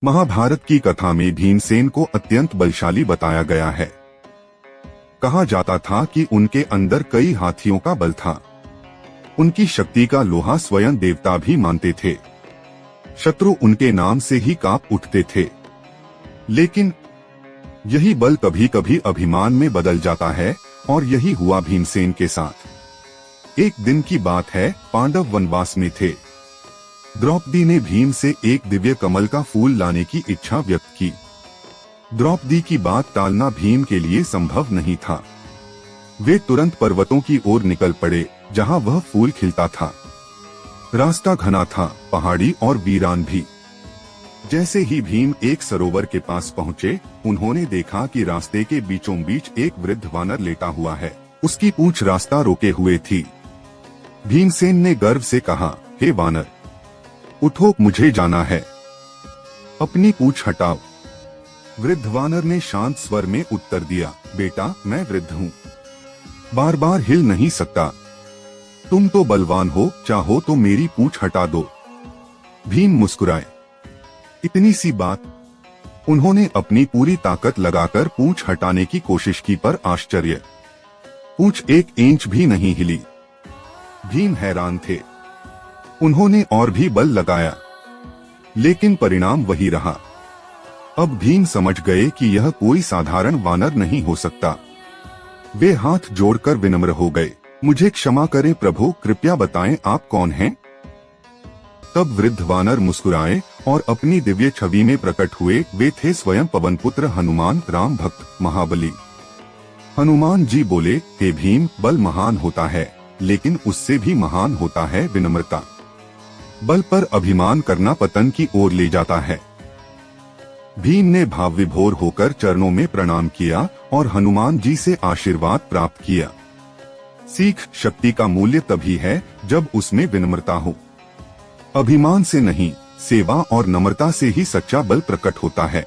महाभारत की कथा में भीमसेन को अत्यंत बलशाली बताया गया है। कहा जाता था कि उनके अंदर कई हाथियों का बल था। उनकी शक्ति का लोहा स्वयं देवता भी मानते थे। शत्रु उनके नाम से ही कांप उठते थे। लेकिन यही बल कभी कभी अभिमान में बदल जाता है और यही हुआ भीमसेन के साथ। एक दिन की बात है, पांडव वनवास में थे। द्रौपदी ने भीम से एक दिव्य कमल का फूल लाने की इच्छा व्यक्त की। द्रौपदी की बात टालना भीम के लिए संभव नहीं था। वे तुरंत पर्वतों की ओर निकल पड़े जहां वह फूल खिलता था। रास्ता घना था, पहाड़ी और वीरान भी। जैसे ही भीम एक सरोवर के पास पहुंचे, उन्होंने देखा कि रास्ते के बीचों बीच एक वृद्ध वानर लेटा हुआ है। उसकी पूंछ रास्ता रोके हुए थी। भीमसेन ने गर्व से कहा, हे वानर, उठो, मुझे जाना है। अपनी पूंछ हटाओ। वृद्ध वानर ने शांत स्वर में उत्तर दिया, बेटा, मैं वृद्ध हूँ, बार बार हिल नहीं सकता। तुम तो बलवान हो, चाहो तो मेरी पूंछ हटा दो। भीम मुस्कुराए। इतनी सी बात। उन्होंने अपनी पूरी ताकत लगाकर पूंछ हटाने की कोशिश की, पर आश्चर्य, पूंछ एक इंच भी नहीं हिली। भीम हैरान थे। उन्होंने और भी बल लगाया, लेकिन परिणाम वही रहा। अब भीम समझ गए कि यह कोई साधारण वानर नहीं हो सकता। वे हाथ जोड़कर विनम्र हो गए, मुझे क्षमा करें प्रभु, कृपया बताएं आप कौन हैं? तब वृद्ध वानर मुस्कुराए और अपनी दिव्य छवि में प्रकट हुए। वे थे स्वयं पवनपुत्र हनुमान, राम भक्त, महाबली। हनुमान जी बोले, हे भीम, बल महान होता है, लेकिन उससे भी महान होता है विनम्रता। बल पर अभिमान करना पतन की ओर ले जाता है। भीम ने भाव विभोर होकर चरणों में प्रणाम किया और हनुमान जी से आशीर्वाद प्राप्त किया। सीख, शक्ति का मूल्य तभी है जब उसमें विनम्रता हो। अभिमान से नहीं, सेवा और नम्रता से ही सच्चा बल प्रकट होता है।